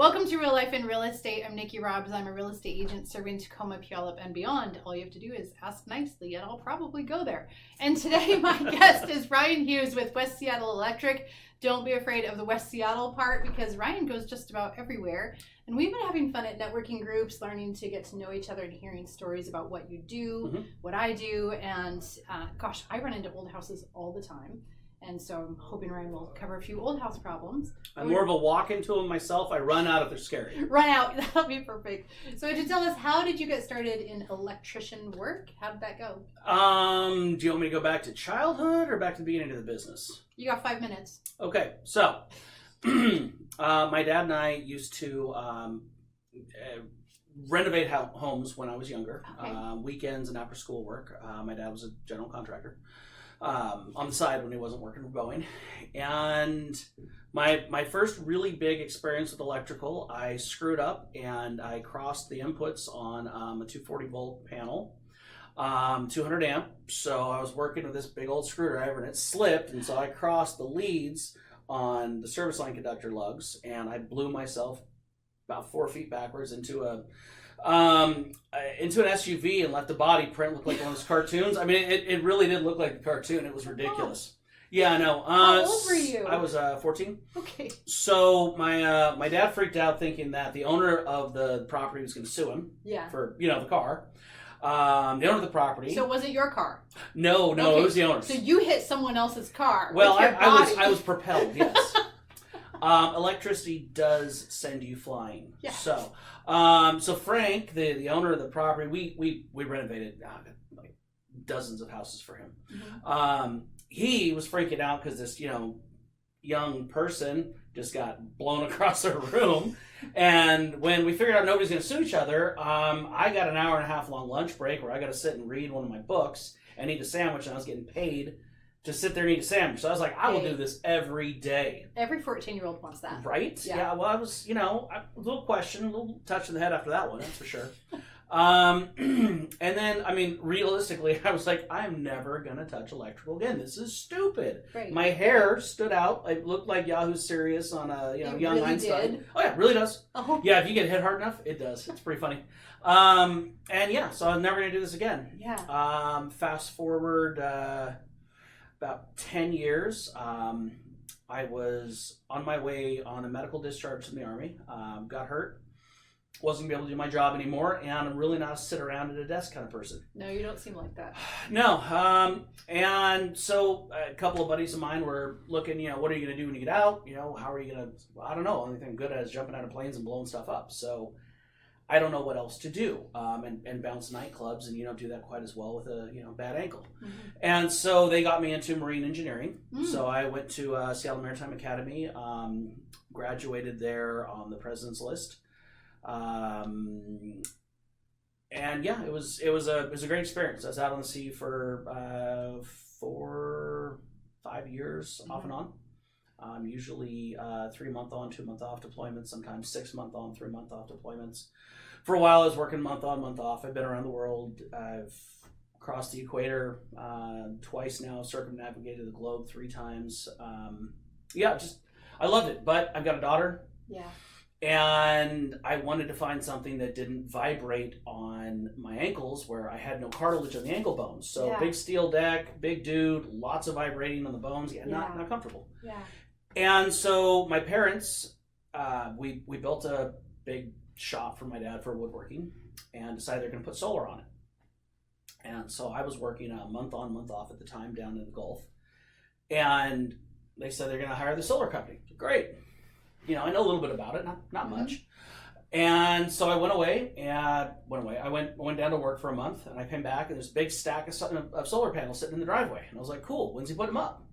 Welcome to Real Life in Real Estate. I'm Nickie Robbs. I'm a real estate agent serving Tacoma, Puyallup, and beyond. All you have to do is ask nicely, and I'll probably go there. And today, my guest is Ryan Hughes with West Seattle Electric. Don't be afraid of the West Seattle part because Ryan goes just about everywhere. And we've been having fun at networking groups, learning to get to know each other and hearing stories about what you do, what I do. And gosh, I run into old houses all the time. And so I'm hoping Ryan will cover a few old house problems. I'm more of a walk into them myself. I run out if they're scary. Run out. That'll be perfect. So would you tell us, how did you get started in electrician work? How did that go? Do you want me to go back to childhood or back to the beginning of the business? You got 5 minutes. Okay. So my dad and I used to renovate homes when I was younger. Okay. Weekends and after school work. My dad was a general contractor. On the side when he wasn't working for Boeing. And my first really big experience with electrical, I screwed up and I crossed the inputs on a 240 volt panel, 200 amp. So I was working with this big old screwdriver and it slipped, and so I crossed the leads on the service line conductor lugs, and I blew myself about 4 feet backwards into an SUV and let the body print look like one of those cartoons. I mean, it really did look like a cartoon. It was ridiculous. Yeah, I know. How old were you? I was 14. Okay. So my dad freaked out thinking that the owner of the property was going to sue him. Yeah. For the car. The owner of the property. So it wasn't your car? No, okay. It was the owner's. So you hit someone else's car. Well, with your body. I was propelled. Yes. Electricity does send you flying. Yeah. So Frank, the owner of the property, we renovated like dozens of houses for him. Mm-hmm. He was freaking out because this young person just got blown across our room. And when we figured out nobody's going to sue each other, I got an hour and a half long lunch break where I got to sit and read one of my books and eat a sandwich, and I was getting paid to sit there and eat a sandwich. So I was like, I will do this every day. Every 14-year-old wants that. Right? Yeah, well, I was, a little question, a little touch in the head after that one, that's for sure. And then, I mean, realistically, I was like, I'm never going to touch electrical again. This is stupid. Right. My hair stood out. It looked like Yahoo Serious on a, Young really Einstein. Did. Oh, yeah, it really does. Oh. Yeah, if you get hit hard enough, it does. It's pretty funny. And yeah, so I'm never going to do this again. Yeah. Fast forward, about 10 years, I was on my way on a medical discharge from the Army, got hurt, wasn't going to be able to do my job anymore, and I'm really not a sit around at a desk kind of person. No, you don't seem like that. No, and so a couple of buddies of mine were looking, what are you going to do when you get out? How are you going to, I don't know, only thing I'm good at is jumping out of planes and blowing stuff up, so I don't know what else to do, and bounce nightclubs, and you don't do that quite as well with a bad ankle. Mm-hmm. And so they got me into marine engineering. So I went to Seattle Maritime Academy, graduated there on the president's list, and yeah, it was a great experience. I was out on the sea for 4-5 years, off and on. Usually 3-month on, 2-month off deployments, sometimes 6-month on, 3-month off deployments. For a while, I was working month on, month off. I've been around the world. I've crossed the equator twice now, circumnavigated the globe 3 times. I loved it, but I've got a daughter. Yeah. And I wanted to find something that didn't vibrate on my ankles, where I had no cartilage on the ankle bones. So big steel deck, big dude, lots of vibrating on the bones. Not comfortable. Yeah. And so my parents, we built a big shop for my dad for woodworking, and decided they're going to put solar on it. And so I was working a month on, month off at the time down in the Gulf, and they said they're going to hire the solar company. Great. I know a little bit about it, not much. And so I went away. I went down to work for a month, and I came back, and there's a big stack of solar panels sitting in the driveway. And I was like, cool, when's he put them up?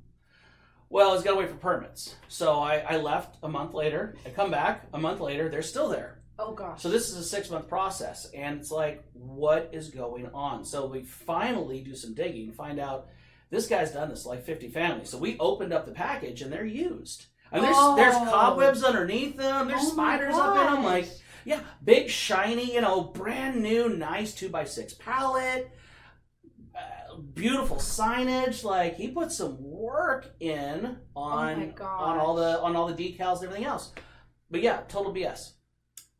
Well, he's got to wait for permits. So I left a month later. I come back a month later. They're still there. Oh, gosh. So this is a 6-month process. And it's like, what is going on? So we finally do some digging, find out this guy's done this to like 50 families. So we opened up the package, and they're used. And there's cobwebs underneath them. There's spiders up in them. Like, yeah, big, shiny, brand new, nice 2x6 pallet. Beautiful signage. Like, he put some work in on all the decals and everything else. But yeah, total BS.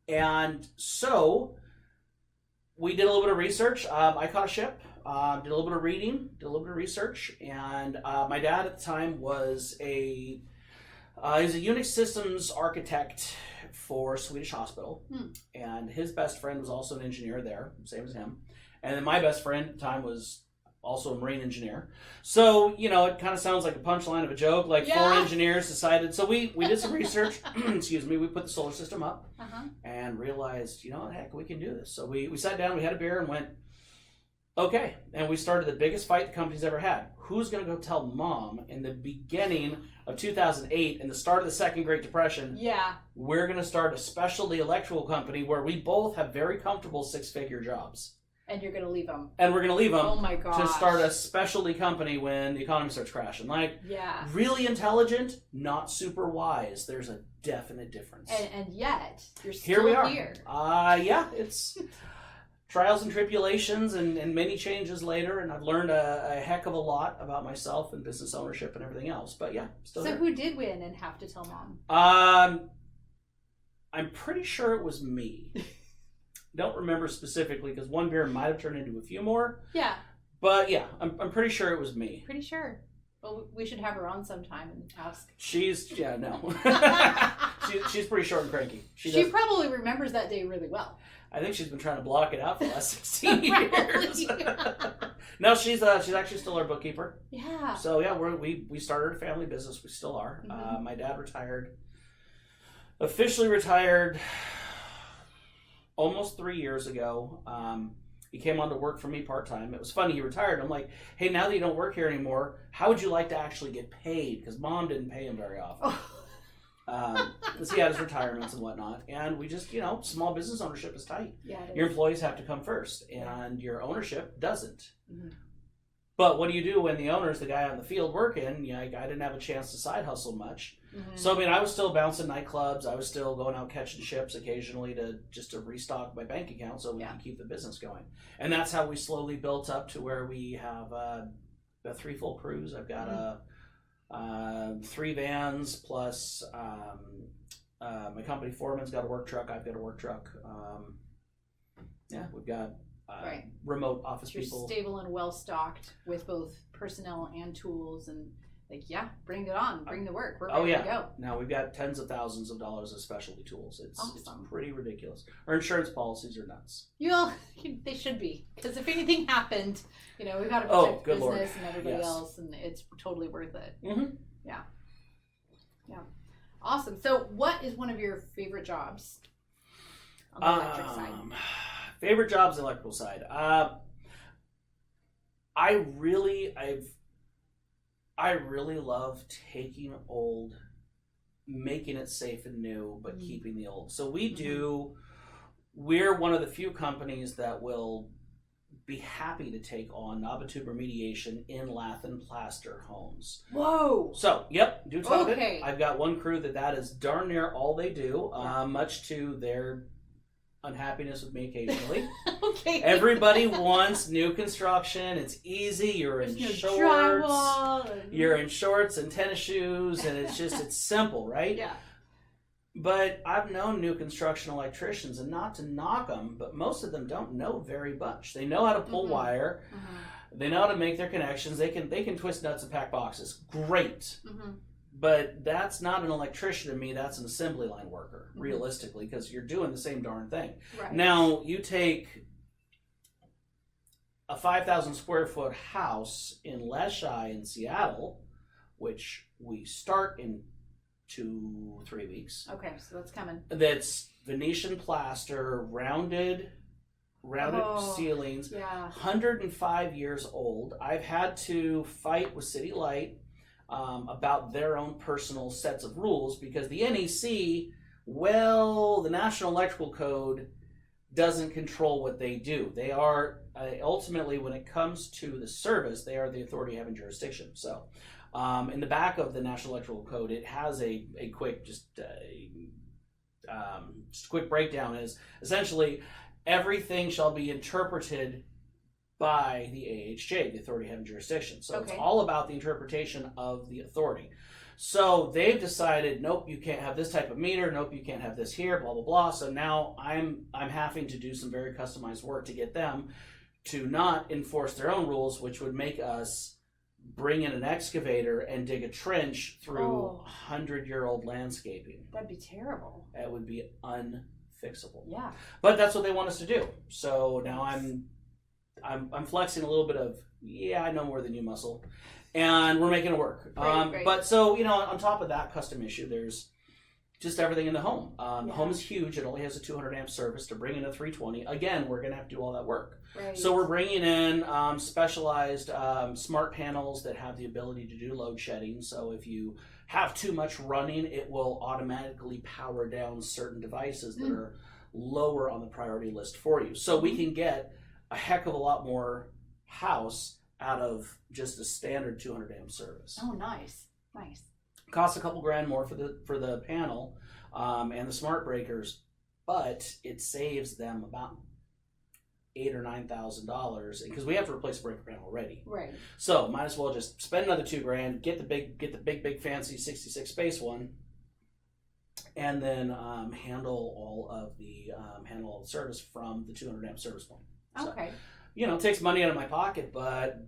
And so we did a little bit of research. I caught a ship, did a little bit of reading, did a little bit of research, and my dad at the time was he was a Unix systems architect for Swedish Hospital, and his best friend was also an engineer there, same as him. And then my best friend at the time was also a marine engineer. So, you know, it kind of sounds like a punchline of a joke, like four engineers decided. So we did some research, excuse me, we put the solar system up and realized, you know, heck, we can do this. So we sat down, we had a beer and went, okay. And we started the biggest fight the company's ever had. Who's going to go tell mom in the beginning of 2008 and the start of the Second Great Depression? Yeah. We're going to start a specialty electrical company where we both have very comfortable six-figure jobs. And you're going to leave them. And we're going to leave them. Oh my gosh. To start a specialty company when the economy starts crashing. Like, really intelligent, not super wise. There's a definite difference. And yet, you're still here. We are. Here. Yeah, it's trials and tribulations and many changes later. And I've learned a heck of a lot about myself and business ownership and everything else. But yeah, still here. So who did win and have to tell mom? I'm pretty sure it was me. Don't remember specifically because one beer might have turned into a few more. Yeah. But yeah, I'm pretty sure it was me. Pretty sure. Well, we should have her on sometime and ask. She's pretty short and cranky. She probably remembers that day really well. I think she's been trying to block it out for the last 16 years. No, she's actually still our bookkeeper. Yeah. So yeah, we started a family business. We still are. My dad officially retired almost 3 years ago. He came on to work for me part-time. It was funny, he retired. I'm like, hey, now that you don't work here anymore, how would you like to actually get paid? Because mom didn't pay him very often. Because he had his retirements and whatnot. And we just, you know, small business ownership is tight. Yeah, your employees have to come first, and your ownership doesn't. But what do you do when the owner's the guy on the field working? You know, I didn't have a chance to side hustle much. So, I mean, I was still bouncing nightclubs. I was still going out catching ships occasionally to restock my bank account so we can keep the business going. And that's how we slowly built up to where we have 3 full crews. I've got 3 vans plus my company foreman's got a work truck. I've got a work truck. We've got remote office people. You're stable and well stocked with both personnel and tools, and bring it on, bring the work. We're ready to go. Now we've got tens of thousands of dollars of specialty tools. It's awesome. It's pretty ridiculous. Our insurance policies are nuts. They should be, because if anything happened, you know, we've got to protect business Lord. And everybody else, and it's totally worth it. Yeah. Awesome. So, what is one of your favorite jobs on the electric side? Favorite jobs on the electrical side. I really love taking old, making it safe and new, but keeping the old. So we're one of the few companies that will be happy to take on knob-and-tube remediation in lath and plaster homes. Whoa! So, do ton of it. I've got one crew that is darn near all they do, much to their unhappiness with me occasionally. Everybody wants new construction. It's easy. You're in shorts. You're in shorts and tennis shoes, and it's simple, right? Yeah. But I've known new construction electricians, and not to knock them, but most of them don't know very much. They know how to pull wire. They know how to make their connections. They can twist nuts and pack boxes. Great. But that's not an electrician to me. That's an assembly line worker, realistically, because you're doing the same darn thing. Right. Now, you take a 5,000 square foot house in Leschi in Seattle, which we start in 2-3 weeks. Okay, so that's coming. That's Venetian plaster, rounded ceilings, 105 years old. I've had to fight with City Light about their own personal sets of rules because the NEC, the National Electrical Code, doesn't control what they do. They are ultimately, when it comes to the service, they are the authority having jurisdiction. So in the back of the National Electrical Code, it has a quick quick breakdown. Is essentially everything shall be interpreted by the AHJ, the authority having jurisdiction. So it's all about the interpretation of the authority. So they've decided, nope, you can't have this type of meter. Nope, you can't have this here. Blah blah blah. So now I'm having to do some very customized work to get them to not enforce their own rules, which would make us bring in an excavator and dig a trench through 100-year-old landscaping. That'd be terrible. That would be unfixable. Yeah. But that's what they want us to do. So now I'm flexing a little bit of, I know more than you muscle. And we're making it work. Right. But so, on top of that custom issue, there's just everything in the home. The home is huge. It only has a 200 amp service. To bring in a 320, again, we're going to have to do all that work. Right. So we're bringing in specialized smart panels that have the ability to do load shedding. So if you have too much running, it will automatically power down certain devices that are lower on the priority list for you. So we can get a heck of a lot more house out of just a standard 200 amp service. Oh, nice. Costs a couple grand more for the panel and the smart breakers, but it saves them about $8,000 or $9,000 because we have to replace the breaker panel already. Right. So might as well just spend another $2,000, get the big fancy 66 space one, and then handle all of the service from the 200 amp service point. Okay. So, it takes money out of my pocket, but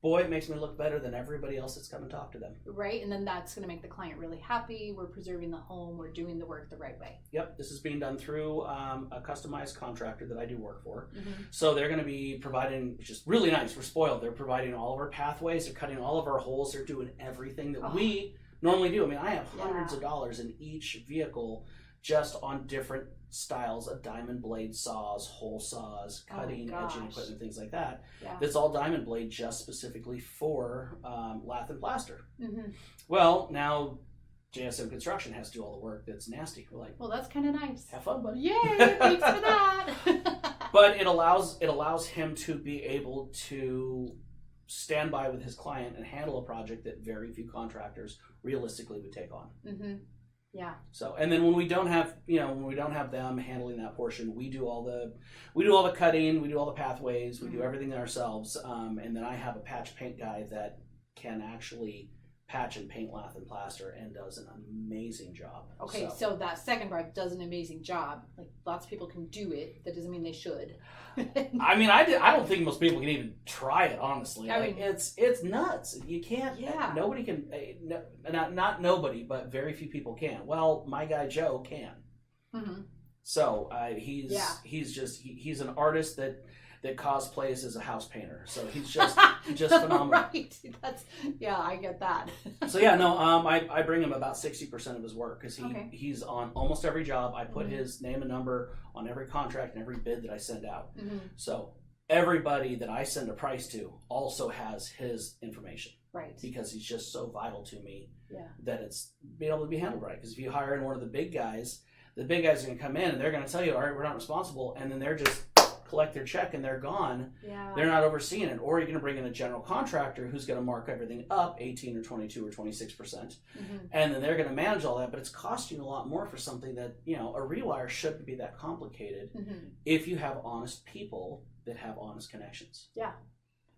boy, it makes me look better than everybody else that's come and talked to them. Right, and then that's going to make the client really happy. We're preserving the home. We're doing the work the right way. Yep, this is being done through a customized contractor that I do work for. Mm-hmm. So they're going to be providing, which is really nice. We're spoiled. They're providing all of our pathways. They're cutting all of our holes. They're doing everything that we normally do. I mean, I have hundreds of dollars in each vehicle just on different styles of diamond blade saws, hole saws, cutting, edging equipment, things like that. Yeah. That's all diamond blade just specifically for lath and plaster. Mm-hmm. Well, now JSM Construction has to do all the work that's nasty. We're like, well, that's kind of nice. Have fun, buddy. Yay! Thanks for that. But it allows him to be able to stand by with his client and handle a project that very few contractors realistically would take on. Mm-hmm. Yeah. So, and then when we don't have them handling that portion, we do all the cutting, we do all the pathways, we do everything ourselves, and then I have a patch paint guy that can actually patch and paint lath and plaster and does an amazing job. Okay, so that second part does an amazing job. Like, lots of people can do it. That doesn't mean they should. I mean, I don't think most people can even try it, honestly. I mean, it's nuts. You can't. Yeah. Nobody can. Not nobody, but very few people can. Well, my guy Joe can. Mm-hmm. So he's an artist that cosplays as a house painter. So he's just phenomenal. Right. I get that. So I bring him about 60% of his work because he's on almost every job. I put his name and number on every contract and every bid that I send out. Mm-hmm. So everybody that I send a price to also has his information. Right. Because he's just so vital to me that it's being able to be handled right. Because if you hire in one of the big guys are going to come in and they're going to tell you, all right, we're not responsible. And then they're just collect their check and they're gone. Yeah. They're not overseeing it. Or you're going to bring in a general contractor who's going to mark everything up 18 or 22 or 26%. Mm-hmm. And then they're going to manage all that. But it's costing a lot more for something that, a rewire shouldn't be that complicated if you have honest people that have honest connections. Yeah.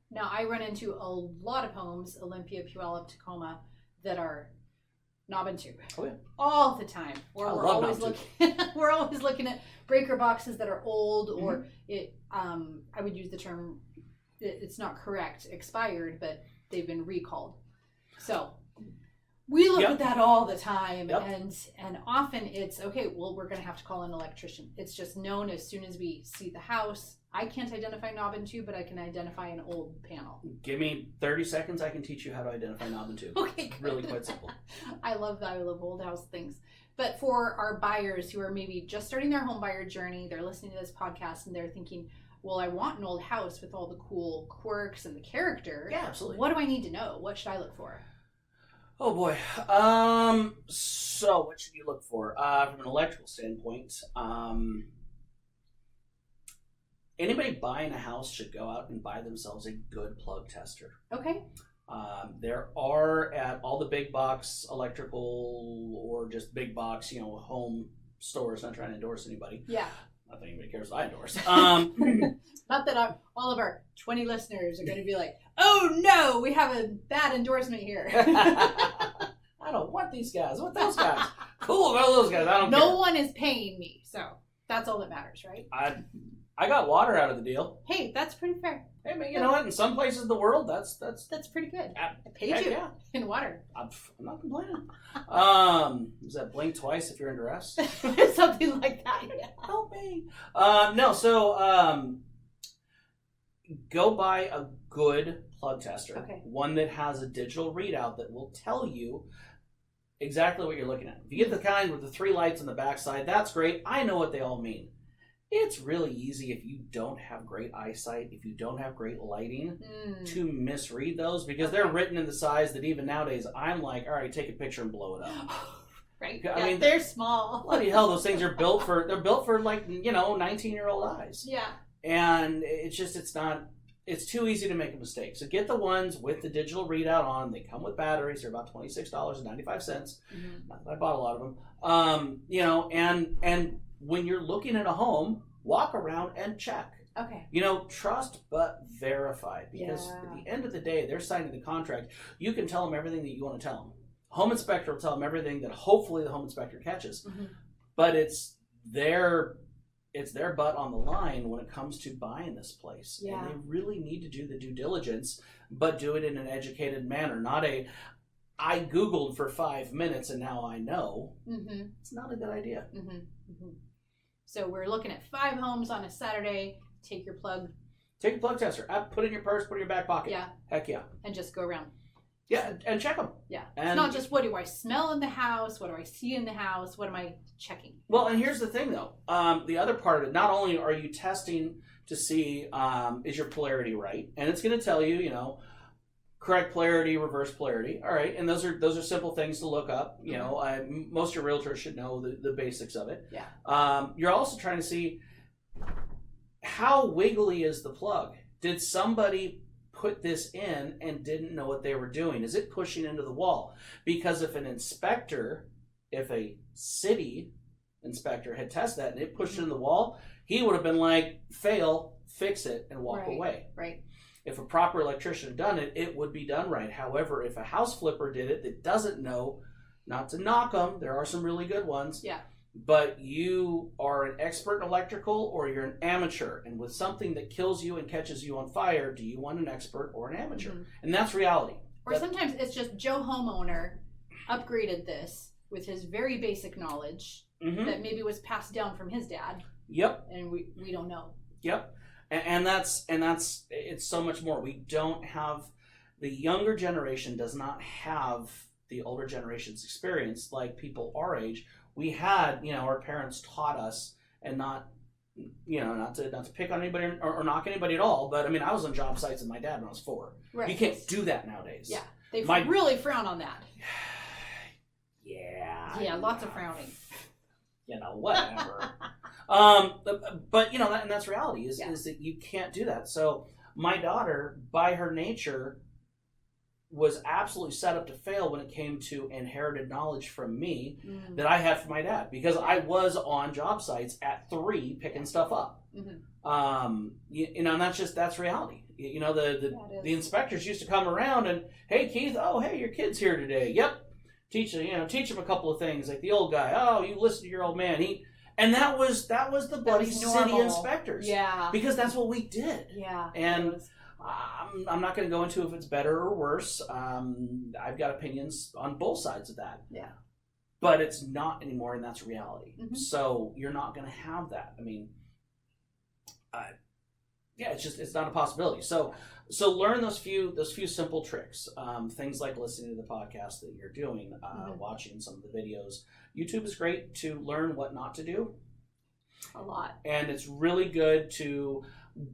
Now, I run into a lot of homes, Olympia, Puyallup, Tacoma, that are knob and tube. Oh, yeah. All the time. Or we're always looking at breaker boxes that are old, or I would use the term, it's not correct, expired, but they've been recalled. So we look at that all the time, and often it's, okay, well, we're going to have to call an electrician. It's just known as soon as we see the house. I can't identify knob and tube, but I can identify an old panel. Give me 30 seconds, I can teach you how to identify knob and tube. Okay, good. Really quite simple. I love that. I love old house things. But for our buyers who are maybe just starting their home buyer journey, they're listening to this podcast and they're thinking, well, I want an old house with all the cool quirks and the character. Yeah, absolutely. What do I need to know? What should I look for? Oh boy. So what should you look for? From an electrical standpoint, anybody buying a house should go out and buy themselves a good plug tester. Okay. There are at all the big box electrical or just big box, home stores, not trying to endorse anybody. Yeah. Not that anybody cares what I endorse. Not that all of our 20 listeners are going to be like, oh no, we have a bad endorsement here. I I don't want these guys. I want those guys. Cool about those guys. I don't care. No one is paying me, so that's all that matters, right? I got water out of the deal. Hey, that's pretty fair. Hey, man, you know what? In some places in the world, that's pretty good. I paid heck you yeah. in water. I'm not complaining. Is that blink twice if you're in duress? Something like that. Yeah. Help me. No, so go buy a good plug tester. Okay. One that has a digital readout that will tell you exactly what you're looking at. If you get the kind with the 3 lights on the backside, that's great. I know what they all mean. It's really easy if you don't have great eyesight, if you don't have great lighting, to misread those because they're written in the size that even nowadays I'm like, all right, take a picture and blow it up. Right. I mean, they're small. Bloody hell, those things are built for like, 19-year-old eyes. Yeah. And it's too easy to make a mistake. So get the ones with the digital readout on. They come with batteries. They're about $26.95. Not that I bought a lot of them. And when you're looking at a home, walk around and check. Okay. Trust but verify. Because at the end of the day, they're signing the contract. You can tell them everything that you want to tell them. Home inspector will tell them everything that hopefully the home inspector catches. But it's their butt on the line when it comes to buying this place. Yeah. And they really need to do the due diligence, but do it in an educated manner, not I Googled for 5 minutes and now I know. It's not a good idea. So we're looking at 5 homes on a Saturday. Take your plug. Take a plug tester. Put it in your purse, put it in your back pocket. Yeah. Heck yeah. And just go around. Yeah, and check them. Yeah. And it's not just what do I smell in the house, what do I see in the house, what am I checking? Well, and here's the thing though. The other part of it, not only are you testing to see is your polarity right, and it's going to tell you, correct polarity, reverse polarity. All right, and those are simple things to look up. Most of your realtors should know the basics of it. Yeah. You're also trying to see how wiggly is the plug. Did somebody put this in and didn't know what they were doing? Is it pushing into the wall? Because if a city inspector had tested that and it pushed it in the wall, he would have been like, fail, fix it, and walk away. Right. If a proper electrician had done it, it would be done right. However, if a house flipper did it that doesn't know, not to knock them, there are some really good ones. Yeah. But you are an expert in electrical or you're an amateur. And with something that kills you and catches you on fire, do you want an expert or an amateur? And that's reality. Or sometimes it's just Joe homeowner upgraded this with his very basic knowledge that maybe was passed down from his dad. Yep. And we don't know. Yep. And that's it's so much more. We don't have, the younger generation does not have the older generation's experience like people our age. We had, our parents taught us, and not to pick on anybody or knock anybody at all, but I mean, I was on job sites with my dad when I was 4. Right. You can't do that nowadays. Yeah. They really frown on that. Yeah. Yeah, lots of frowning. Whatever. But and that's reality is that you can't do that. So my daughter, by her nature, was absolutely set up to fail when it came to inherited knowledge from me that I had from my dad, because I was on job sites at 3 picking stuff up. And that's reality. The inspectors used to come around and, hey Keith, hey, your kid's here today. Yep. Teach him a couple of things, like the old guy. Oh, you listen to your old man. And that was the bloody city inspectors. Yeah. Because that's what we did. Yeah. And I'm not going to go into if it's better or worse. I've got opinions on both sides of that. Yeah. But it's not anymore, and that's reality. So you're not going to have that. I mean, it's not a possibility. So learn those few simple tricks. Things like listening to the podcast that you're doing, watching some of the videos. YouTube is great to learn what not to do. A lot. And it's really good to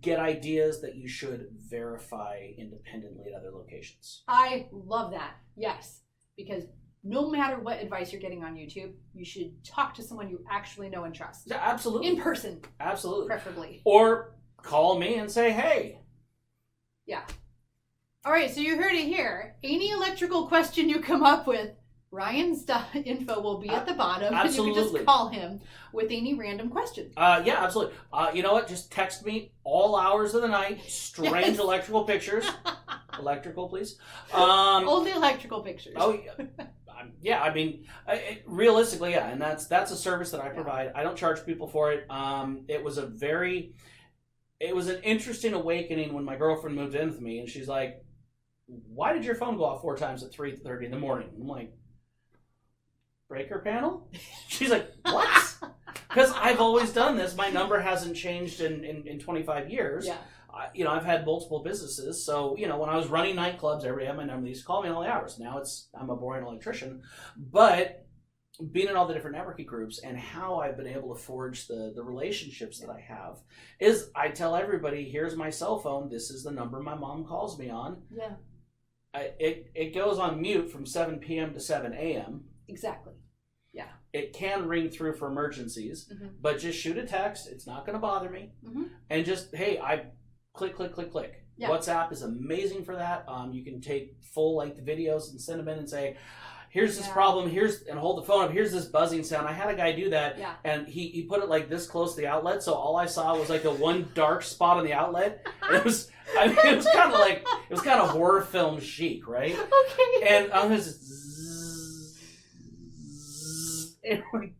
get ideas that you should verify independently at other locations. I love that. Yes. Because no matter what advice you're getting on YouTube, you should talk to someone you actually know and trust. Yeah, absolutely. In person. Absolutely. Preferably. Or call me and say, hey. Yeah. All right, so you heard it here. Any electrical question you come up with, Ryan's info will be at the bottom. Absolutely. And you can just call him with any random question. Yeah, absolutely. You know what? Just text me all hours of the night. Strange electrical pictures. Electrical, please. Only electrical pictures. Oh, yeah. Yeah, I mean, realistically, yeah, and that's a service that I provide. I don't charge people for it. It was an interesting awakening when my girlfriend moved in with me, and she's like, "Why did your phone go off 4 times at 3:30 in the morning?" I'm like, "Breaker panel?" She's like, "What?" Because I've always done this. My number hasn't changed in 25 years. Yeah. I've had multiple businesses, so when I was running nightclubs, everybody had my number. They used to call me all the hours. Now I'm a boring electrician, but being in all the different networking groups and how I've been able to forge the relationships that I have is I tell everybody, here's my cell phone. This is the number my mom calls me on. Yeah. It goes on mute from 7 p.m. to 7 a.m. Exactly. Yeah. It can ring through for emergencies, but just shoot a text. It's not going to bother me. And just, hey, I click, click, click, click. Yeah. WhatsApp is amazing for that. You can take full-length videos and send them in and say, here's this problem, and hold the phone up, here's this buzzing sound. I had a guy do that, and he put it like this close to the outlet, so all I saw was like the one dark spot on the outlet. And it was kind of horror film chic, right? Okay. And I was just like,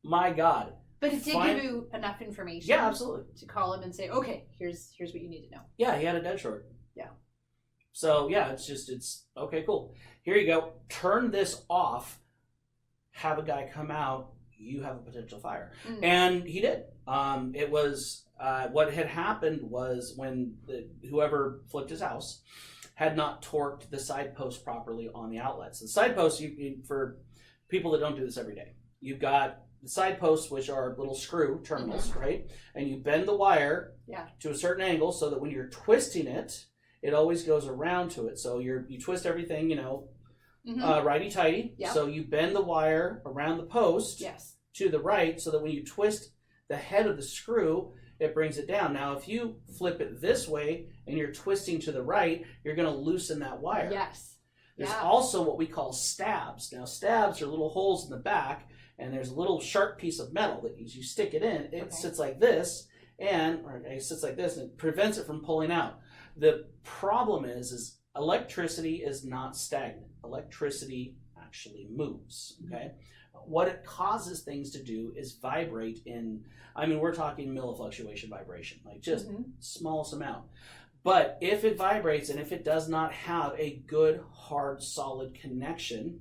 my God. But it did give you enough information. Yeah, absolutely. To call him and say, okay, here's what you need to know. Yeah, he had a dead short. Yeah. So yeah, it's okay, cool. Here you go. Turn this off. Have a guy come out. You have a potential fire, and he did. It was what had happened was when whoever flipped his house had not torqued the side post properly on the outlets. The side posts, for people that don't do this every day, you've got the side posts, which are little screw terminals, right? And you bend the wire to a certain angle so that when you're twisting it, it always goes around to it. So you twist everything, righty-tighty. Yep. So you bend the wire around the post to the right so that when you twist the head of the screw, it brings it down. Now, if you flip it this way and you're twisting to the right, you're going to loosen that wire. Yes. There's also what we call stabs. Now, stabs are little holes in the back, and there's a little sharp piece of metal that as you stick it in, it sits like this, and it prevents it from pulling out. The problem is electricity is not stagnant. Electricity actually moves, okay? What it causes things to do is vibrate we're talking millifluctuation vibration, like just smallest amount. But if it vibrates and if it does not have a good, hard, solid connection,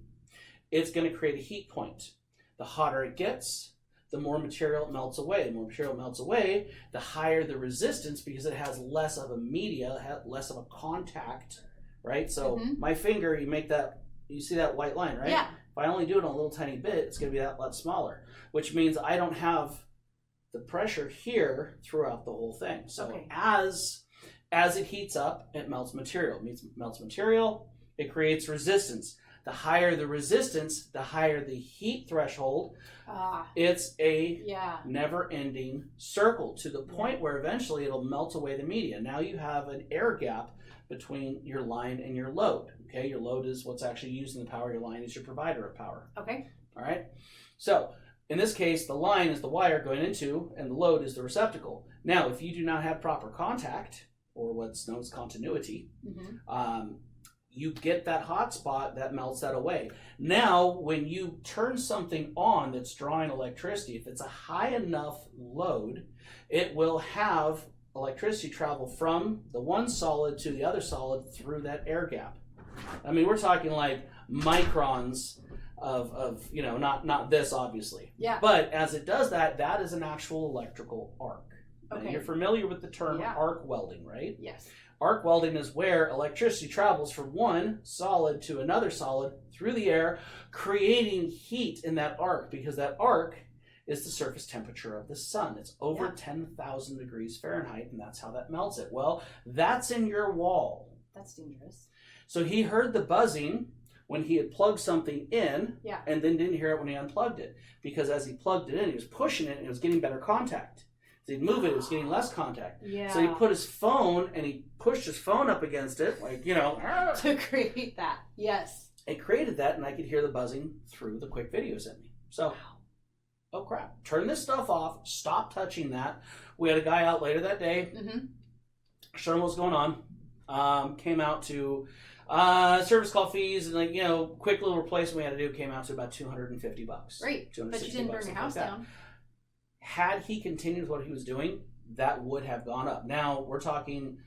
it's going to create a heat point. The hotter it gets, the more material it melts away. The more material it melts away, the higher the resistance because it has less of a media, less of a contact, right? So my finger, you see that white line, right? Yeah. If I only do it a little tiny bit, it's going to be that lot smaller, which means I don't have the pressure here throughout the whole thing. So as it heats up, it melts material. It melts material, it creates resistance. The higher the resistance, the higher the heat threshold. It's a never-ending circle to the point where eventually it'll melt away the media. Now you have an air gap between your line and your load. Okay, your load is what's actually using the power. Your line is your provider of power. Okay. All right. So in this case, the line is the wire going into, and the load is the receptacle. Now, if you do not have proper contact, or what's known as continuity, you get that hot spot that melts that away. Now, when you turn something on that's drawing electricity, if it's a high enough load, it will have electricity travel from the one solid to the other solid through that air gap. I mean, we're talking like microns of not this, obviously. Yeah. But as it does that, that is an actual electrical arc. Okay. And you're familiar with the term arc welding, right? Yes. Arc welding is where electricity travels from one solid to another solid through the air, creating heat in that arc, because that arc is the surface temperature of the sun. It's over 10,000 degrees Fahrenheit, and that's how that melts it. Well, that's in your wall. That's dangerous. So he heard the buzzing when he had plugged something in, and then didn't hear it when he unplugged it, because as he plugged it in, he was pushing it, and it was getting better contact. So he'd move it, it was getting less contact. Yeah. So he put his phone, and he pushed his phone up against it, like, to create that. Yes. It created that, and I could hear the buzzing through the quick video sent me. So, oh crap, turn this stuff off, stop touching that. We had a guy out later that day, showed him what was going on, came out to Service call fees and quick little replacement we had to do came out to about $250. Right, but you didn't burn your house down. Had he continued what he was doing, that would have gone up. Now we're talking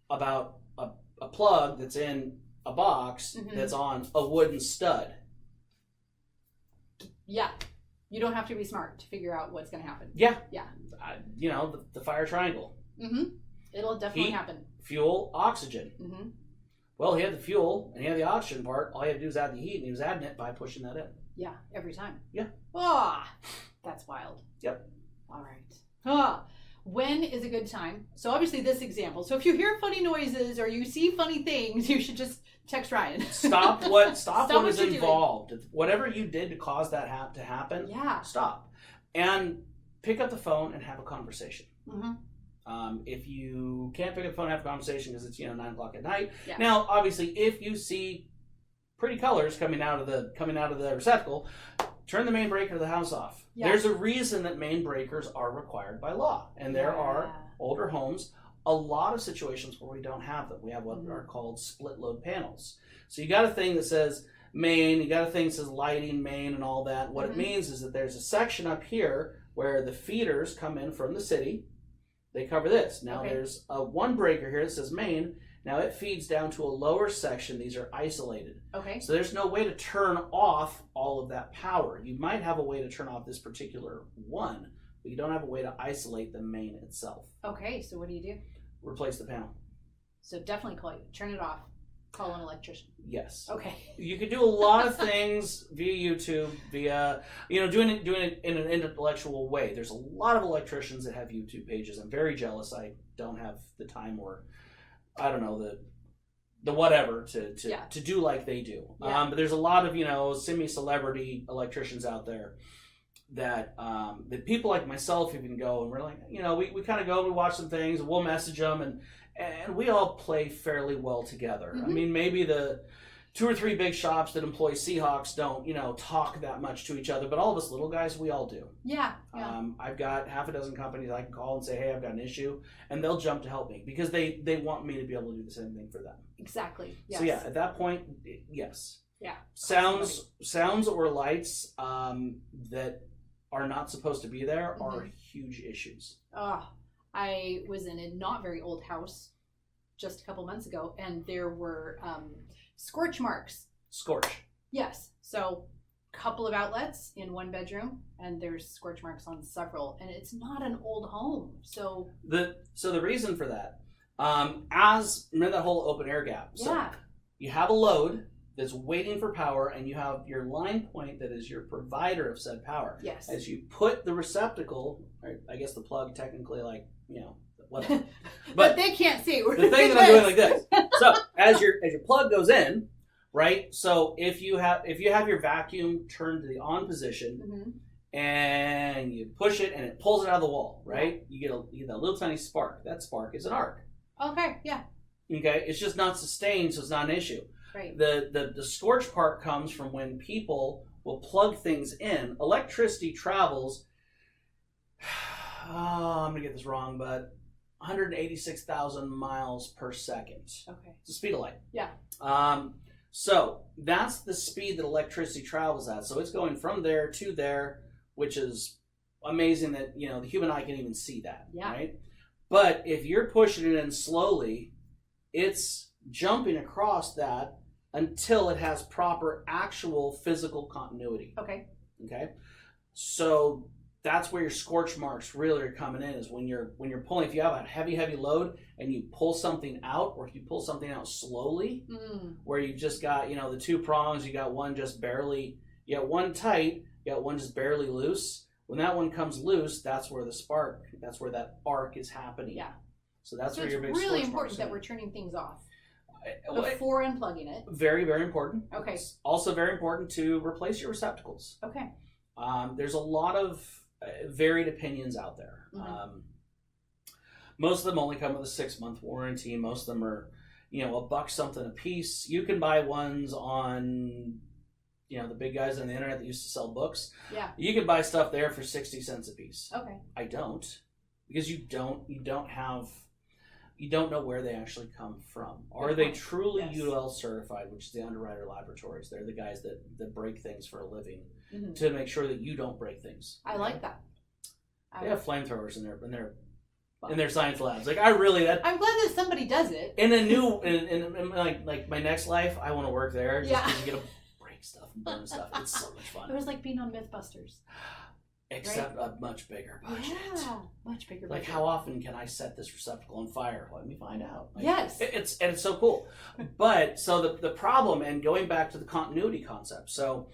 about a plug that's in a box that's on a wooden stud. Yeah. You don't have to be smart to figure out what's going to happen. Yeah. Yeah. The fire triangle. It'll definitely happen. Fuel, oxygen. Well, he had the fuel and he had the oxygen part. All he had to do was add the heat, and he was adding it by pushing that in. Yeah, every time. Yeah. That's wild. Yep. All right. When is a good time? So obviously this example. So if you hear funny noises or you see funny things, you should just text Ryan. Stop what is involved. Doing. Whatever you did to cause that to happen, stop. And pick up the phone and have a conversation. If you can't pick up the phone and have a conversation because it's 9 o'clock at night. Yeah. Now, obviously, if you see pretty colors coming out of the receptacle, turn the main breaker of the house off. Yeah. There's a reason that main breakers are required by law, and there are older homes. A lot of situations where we don't have them. We have what are called split load panels. So you got a thing that says main, you got a thing that says lighting, main, and all that. What it means is that there's a section up here where the feeders come in from the city. They cover this. Now there's a one breaker here that says main. Now it feeds down to a lower section. These are isolated. Okay. So there's no way to turn off all of that power. You might have a way to turn off this particular one, but you don't have a way to isolate the main itself. Okay, so what do? Replace the panel. So definitely turn it off. Call an electrician. Yes. Okay. You can do a lot of things via YouTube, via doing it in an intellectual way. There's a lot of electricians that have YouTube pages. I'm very jealous. I don't have the time or I don't know the whatever to do like they do. Yeah. But there's a lot of semi-celebrity electricians out there that people like myself even go and we're like we kind of go, we watch some things, we'll message them and we all play fairly well together. I mean, maybe the 2 or 3 big shops that employ Seahawks don't, talk that much to each other, but all of us little guys, we all do. Yeah. I've got half a dozen companies I can call and say, hey, I've got an issue, and they'll jump to help me because they want me to be able to do the same thing for them. Exactly. Yes. So yeah, at that point, yes. Yeah. Sounds or lights that are not supposed to be there are huge issues. I was in a not very old house just a couple months ago, and there were scorch marks. Scorch. Yes. So a couple of outlets in one bedroom, and there's scorch marks on several, and it's not an old home. So the reason for that, remember that whole open air gap. So you have a load that's waiting for power, and you have your line point that is your provider of said power. Yes. As you put the receptacle, or I guess the plug technically, whatever. But they can't see. The thing that I'm doing like this. So as your plug goes in, right? So if you have your vacuum turned to the on position and you push it and it pulls it out of the wall, right? You get that little tiny spark. That spark is an arc. Okay, yeah. Okay, it's just not sustained, so it's not an issue. Right. The scorch part comes from when people will plug things in. Electricity travels, I'm going to get this wrong, but 186,000 miles per second. Okay. It's the speed of light. Yeah. So that's the speed that electricity travels at. So it's going from there to there, which is amazing that, the human eye can even see that. Yeah. Right? But if you're pushing it in slowly, it's jumping across that until it has proper actual physical continuity. Okay. Okay. So that's where your scorch marks really are coming in, is when you're pulling. If you have a heavy load and you pull something out, or if you pull something out slowly, where you've just got the 2 prongs, you got one just barely, you got one tight, you got one just barely loose. When that one comes loose, that's where that arc is happening. Yeah. So that's where your big scorch marks. It's really important that we're turning things off before unplugging it. Very, very important. Okay. It's also very important to replace your receptacles. Okay. There's a lot of varied opinions out there. Most of them only come with a 6-month warranty. Most of them are, $1 something a piece. You can buy ones on, the big guys on the internet that used to sell books. Yeah. You can buy stuff there for 60 cents a piece. Okay. I don't, because you don't have you don't know where they actually come from. Are Good they point. truly Yes. UL certified, which is the underwriter laboratories? They're the guys that break things for a living Mm-hmm. to make sure that you don't break things. I like that. They have flamethrowers in their science labs. Like, I really, that, I'm glad that somebody does it. in a new, in like my next life, I want to work there just Yeah. because you get to break stuff and burn stuff. It's so much fun. It was like being on Mythbusters. Except a much bigger budget. Yeah, much bigger Like, budget. how often can I set this receptacle on fire? Let me find out. Like, Yes. It's so cool. But so the problem, and going back to the continuity concept. So,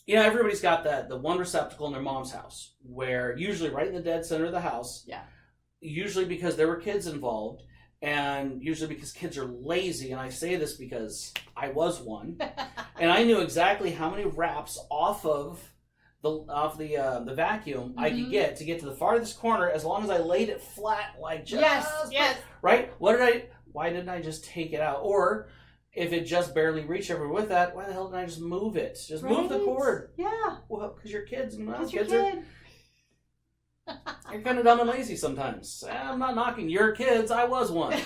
everybody's got the one receptacle in their mom's house, where usually right in the dead center of the house. Yeah. Usually because there were kids involved, and usually because kids are lazy. And I say this because I was one, and I knew exactly how many wraps off the vacuum I could get to the farthest corner, as long as I laid it flat, like just yes. right. Why didn't I just take it out? Or if it just barely reached everywhere with that, why the hell didn't I just move it? Just move the cord. Yeah. Well, because your kids, Kids are. You're kind of dumb and lazy sometimes. I'm not knocking your kids. I was one.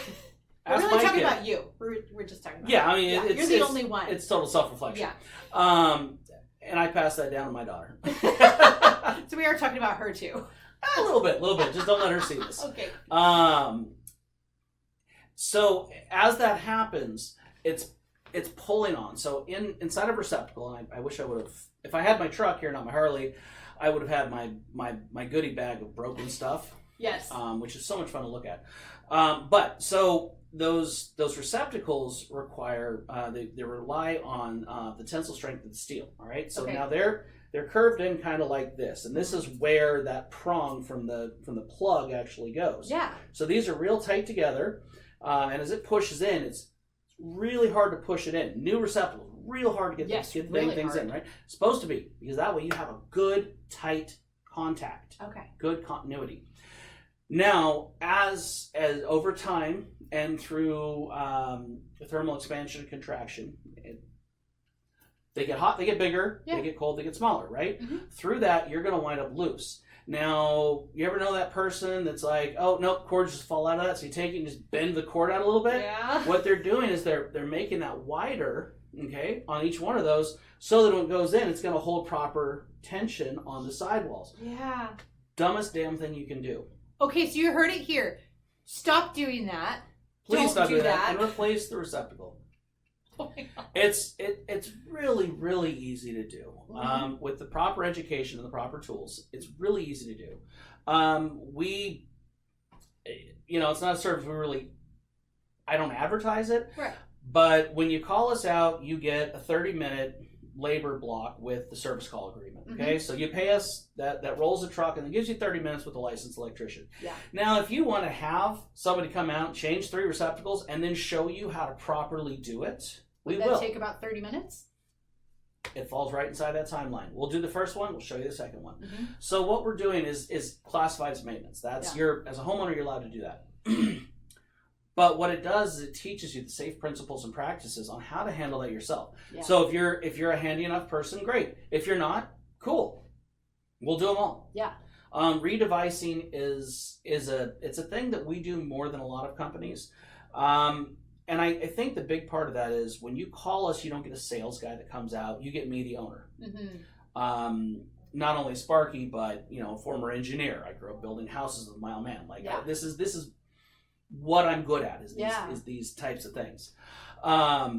We're really talking about you. We're just talking about you. I mean, you're the only one. It's total self-reflection. Yeah. And I passed that down to my daughter. So we are talking about her too. A little bit. Just don't let her see this. Okay. So as that happens, it's pulling on. So inside of a receptacle, and I wish I would have, if I had my truck here, not my Harley, I would have had my goodie bag of broken stuff. Yes. Which is so much fun to look at. But so those receptacles require they rely on the tensile strength of the steel. All right. So now they're curved in kind of like this, and this is where that prong from the plug actually goes. Yeah. So these are real tight together, and as it pushes in, it's really hard to push it in. New receptacles, real hard to get really things hard. in, right? It's supposed to be, because that way you have a good tight contact. Okay. Good continuity. Now, as over time and through thermal expansion and contraction, they get hot, they get bigger, they get cold, they get smaller, right? Mm-hmm. Through that, you're going to wind up loose. Now, you ever know that person that's like, oh, no, cords just fall out of that, so you take it and just bend the cord out a little bit? Yeah. What they're doing is they're making that wider, okay, on each one of those, so that when it goes in, it's going to hold proper tension on the sidewalls. Yeah. Dumbest damn thing you can do. Okay, so you heard it here. Stop doing that. Please Don't stop do doing that. and replace the receptacle. Oh my God. It's really, really easy to do. Mm-hmm. With the proper education and the proper tools, it's really easy to do. It's not a service I don't advertise it. Right. But when you call us out, you get a 30-minute labor block with the service call agreement. Okay, Mm-hmm. so you pay us, that rolls the truck, and it gives you 30 minutes with a licensed electrician. Yeah. Now, if you want to have somebody come out, change 3 receptacles, and then show you how to properly do it, we Would that will. take about 30 minutes? It falls right inside that timeline. We'll do the first one. We'll show you the second one. Mm-hmm. So what we're doing is classified as maintenance. That's as a homeowner, you're allowed to do that. But what it does is it teaches you the safe principles and practices on how to handle that yourself. Yeah. So if you're a handy enough person, great. If you're not, cool. We'll do them all. Yeah. Redevicing is a thing that we do more than a lot of companies. And I think the big part of that is when you call us, you don't get a sales guy that comes out. You get me, the owner. Mm-hmm. Not only Sparky, but former engineer. I grew up building houses with my old man. This is what I'm good at is these types of things. But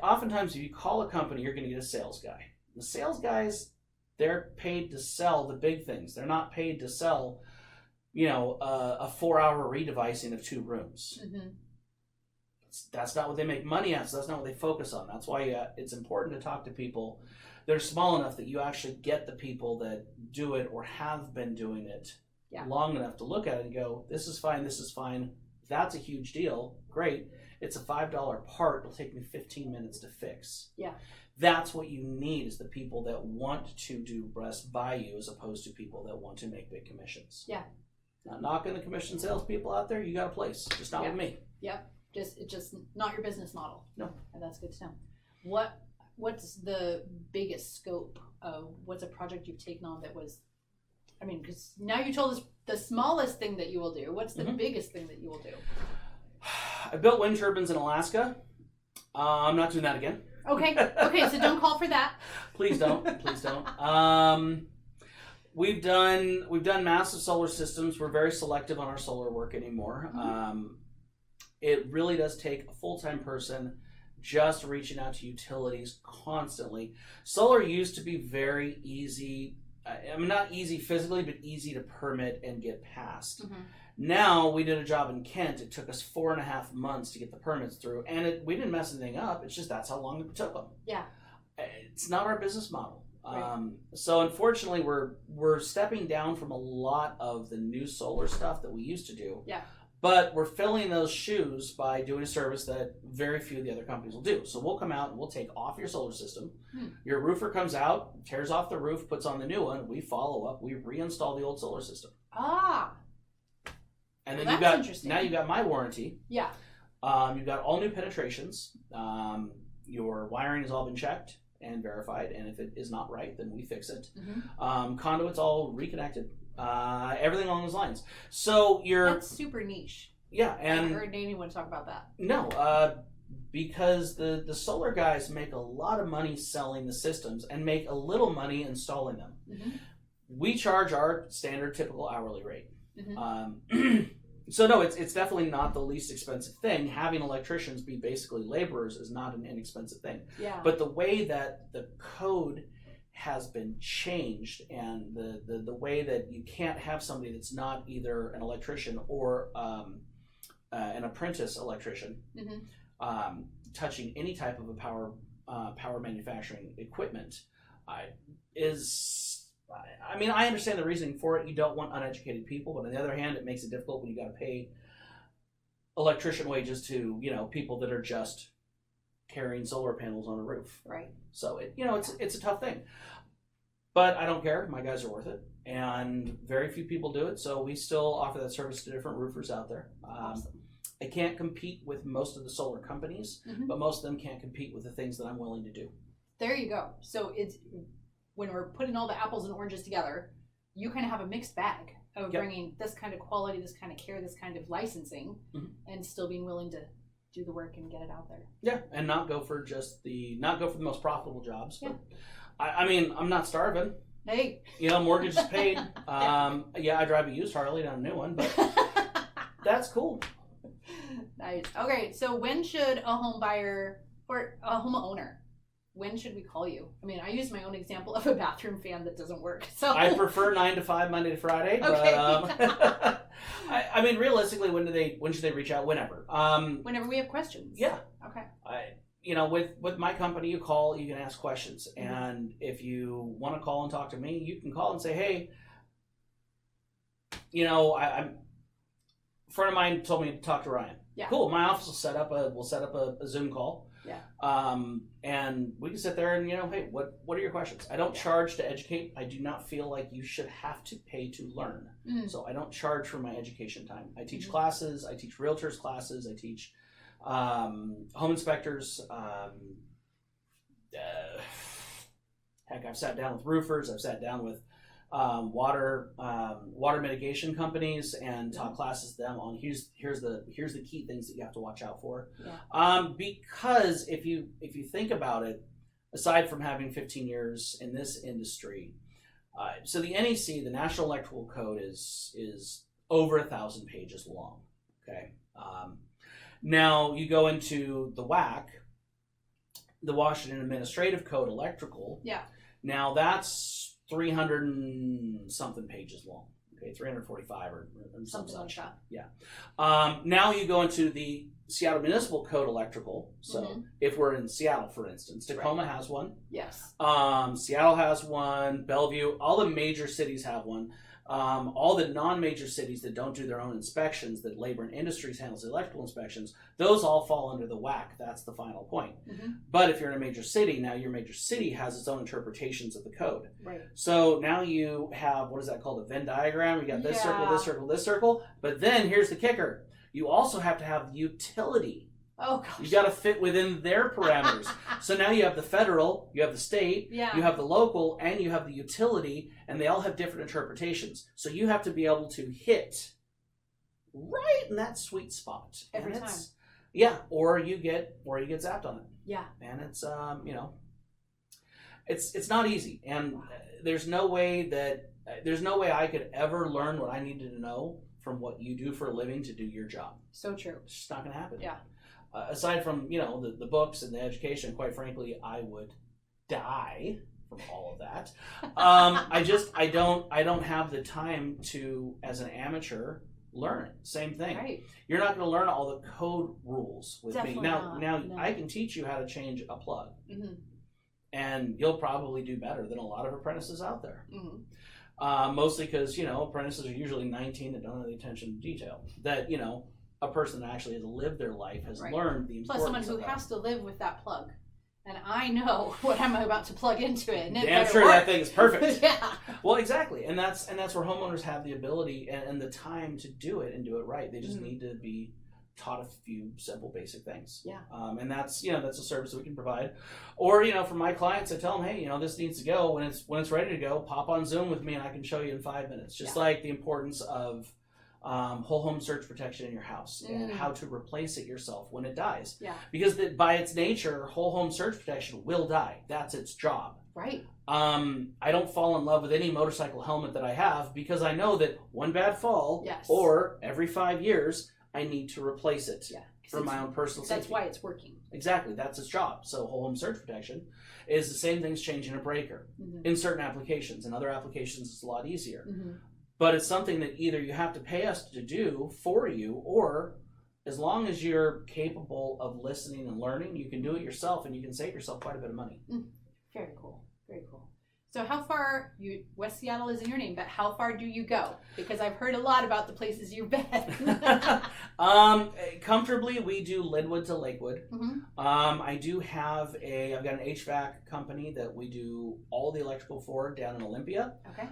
oftentimes, if you call a company, you're going to get a sales guy. The sales guys, they're paid to sell the big things. They're not paid to sell, a 4-hour redevicing of 2 rooms. Mm-hmm. That's not what they make money at, so that's not what they focus on. That's why it's important to talk to people that are small enough that you actually get the people that do it or have been doing it long enough to look at it and go, this is fine. That's a huge deal. Great. It's a $5 part. It'll take me 15 minutes to fix. Yeah. That's what you need, is the people that want to do best by you, as opposed to people that want to make big commissions. Yeah. Not knocking the commission salespeople out there. You got a place. Just not with me. Yep. It's just not your business model. No. And that's good to know. What's the biggest scope of what's a project you've taken on that was, because now you told us the smallest thing that you will do? What's the biggest thing that you will do? I built wind turbines in Alaska. I'm not doing that again. Okay, so don't call for that. Please don't. Please don't. We've done massive solar systems. We're very selective on our solar work anymore. It really does take a full-time person just reaching out to utilities constantly. Solar used to be very easy. I mean, not easy physically, but easy to permit and get passed. Now, we did a job in Kent. It took us 4.5 months to get the permits through, and we didn't mess anything up. It's just that's how long it took them. Yeah. It's not our business model. Right. So unfortunately, we're stepping down from a lot of the new solar stuff that we used to do. Yeah. But we're filling those shoes by doing a service that very few of the other companies will do. So we'll come out and we'll take off your solar system. Your roofer comes out, tears off the roof, puts on the new one. We follow up. We reinstall the old solar system. And then you've got my warranty. Yeah. You've got all new penetrations. Your wiring has all been checked and verified, and if it is not right, then we fix it. Conduit's all reconnected. Everything along those lines. So that's super niche. Yeah, and I haven't heard anyone talk about that. No, because the solar guys make a lot of money selling the systems and make a little money installing them. We charge our standard typical hourly rate. So no, it's definitely not the least expensive thing. Having electricians be basically laborers is not an inexpensive thing. Yeah. But the way that the code has been changed, and the way that you can't have somebody that's not either an electrician or an apprentice electrician touching any type of a power manufacturing equipment is. I mean, I understand the reasoning for it. You don't want uneducated people, but on the other hand, it makes it difficult when you got to pay electrician wages to people that are just carrying solar panels on a roof. Right. So it's a tough thing, but I don't care. My guys are worth it, and very few people do it. So we still offer that service to different roofers out there. Awesome. I can't compete with most of the solar companies, but most of them can't compete with the things that I'm willing to do. There you go. So it's when we're putting all the apples and oranges together, you kind of have a mixed bag of bringing this kind of quality, this kind of care, this kind of licensing, and still being willing to do the work and get it out there. Yeah, and not go for the most profitable jobs. But I mean, I'm not starving. Hey, mortgage is paid. I drive a used Harley, not a new one, but that's cool. Nice. Okay, so when should a home buyer or a homeowner? When should we call you? I mean, I use my own example of a bathroom fan that doesn't work. So I prefer 9 to 5, Monday to Friday. Okay. But I mean, realistically, when should they reach out? Whenever. Whenever we have questions. Yeah. Okay. With my company, you call, you can ask questions, and if you want to call and talk to me, you can call and say, hey, a friend of mine told me to talk to Ryan. Yeah. Cool. My office will set up a Zoom call. Yeah. And we can sit there and, hey, what are your questions? I don't charge to educate. I do not feel like you should have to pay to learn. So I don't charge for my education time. I teach classes. I teach realtors classes. I teach home inspectors. Heck, I've sat down with roofers. I've sat down with water mitigation companies and taught classes to them on here's the key things that you have to watch out for. Because if you think about it, aside from having 15 years in this industry, so the NEC, the National Electrical Code, is over 1,000 pages long. Okay. Now you go into the WAC, the Washington Administrative Code Electrical. Yeah. Now that's 300 and something pages long. Okay, 345 or something like that. Yeah. Now you go into the Seattle Municipal Code Electrical. So if we're in Seattle, for instance, Tacoma has one. Yes. Seattle has one. Bellevue, all the major cities have one. All the non-major cities that don't do their own inspections, that Labor and Industries handles the electrical inspections, those all fall under the WAC. That's the final point. But if you're in a major city, now your major city has its own interpretations of the code. Right. So now you have, what is that called, a Venn diagram? You got this circle, this circle, this circle. But then here's the kicker. You also have to have the utility Oh gosh. You got to fit within their parameters. So now you have the federal, you have the state, you have the local, and you have the utility, and they all have different interpretations. So you have to be able to hit right in that sweet spot every time. Yeah, or you get zapped on it. Yeah, and it's it's not easy, and there's no way I could ever learn what I needed to know from what you do for a living to do your job. So true. It's just not going to happen. Yeah. Aside from the books and the education, quite frankly, I would die from all of that. I don't have the time to, as an amateur, learn it. Same thing. Right. You're not going to learn all the code rules with Definitely me. not. Now No. I can teach you how to change a plug, mm-hmm. and you'll probably do better than a lot of apprentices out there. Mm-hmm. Mostly because apprentices are usually 19 and don't have the attention to detail that a person that actually has lived their life has learned the importance. Plus, someone who has to live with that plug. And I know what I'm about to plug into it. And damn sure that thing is perfect. Yeah. Well, exactly. And that's where homeowners have the ability and the time to do it and do it right. They just need to be taught a few simple basic things. Yeah. And that's a service that we can provide. Or, for my clients, I tell them, hey, this needs to go. When it's ready to go, pop on Zoom with me and I can show you in 5 minutes. Just like the importance of whole home surge protection in your house and how to replace it yourself when it dies. Yeah. Because by its nature, whole home surge protection will die. That's its job. Right. I don't fall in love with any motorcycle helmet that I have because I know that one bad fall or every 5 years, I need to replace it for my own personal safety. That's why it's working. Exactly. That's its job. So whole home surge protection is the same thing as changing a breaker in certain applications. In other applications, it's a lot easier. But it's something that either you have to pay us to do for you, or as long as you're capable of listening and learning, you can do it yourself and you can save yourself quite a bit of money. Very cool. Very cool. So how far, West Seattle is in your name, but how far do you go? Because I've heard a lot about the places you've been. Comfortably, we do Linwood to Lakewood. I've got an HVAC company that we do all the electrical for down in Olympia. Okay.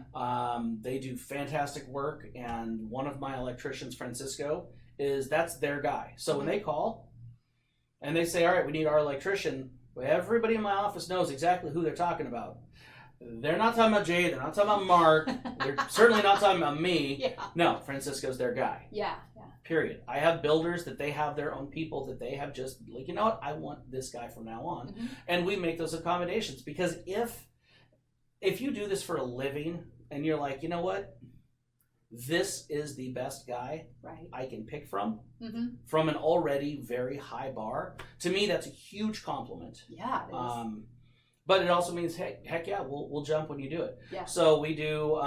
They do fantastic work, and one of my electricians, Francisco, that's their guy. So when they call and they say, all right, we need our electrician, everybody in my office knows exactly who they're talking about. They're not talking about Jay. They're not talking about Mark. They're certainly not talking about me. Yeah. No, Francisco's their guy. Yeah. Period. I have builders that they have their own people that they have just like, you know what? I want this guy from now on. And we make those accommodations because if you do this for a living and you're like, you know what? This is the best guy I can pick from an already very high bar. To me, that's a huge compliment. Yeah, it is. But it also means, hey, heck yeah, we'll jump when you do it. Yeah. So we do.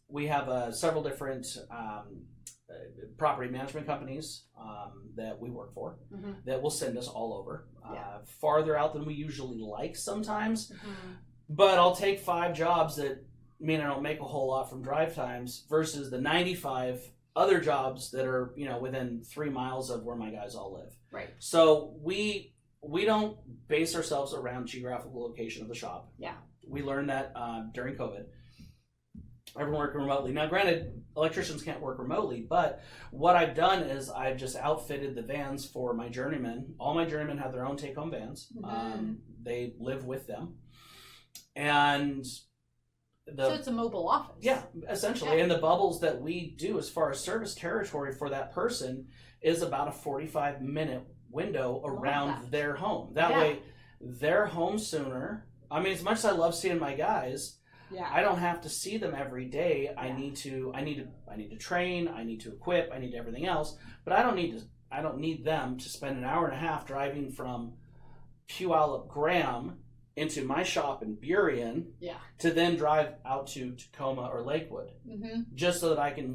We have several different property management companies that we work for that will send us all over, farther out than we usually like sometimes. But I'll take 5 jobs that mean I don't make a whole lot from drive times versus the 95 other jobs that are within 3 miles of where my guys all live. Right. So we don't base ourselves around geographical location of the shop. Yeah. We learned that during COVID. Everyone working remotely. Now, granted, electricians can't work remotely, but what I've done is I've just outfitted the vans for my journeymen. All my journeymen have their own take-home vans. They live with them. And so it's a mobile office. Yeah, essentially. Yeah. And the bubbles that we do as far as service territory for that person is about a 45-minute window around their home. That way, they're home sooner. I mean, as much as I love seeing my guys, I don't have to see them every day. I need to train. I need to equip. I need everything else. But I don't need them to spend an hour and a half driving from Puyallup Graham into my shop in Burien to then drive out to Tacoma or Lakewood just so that I can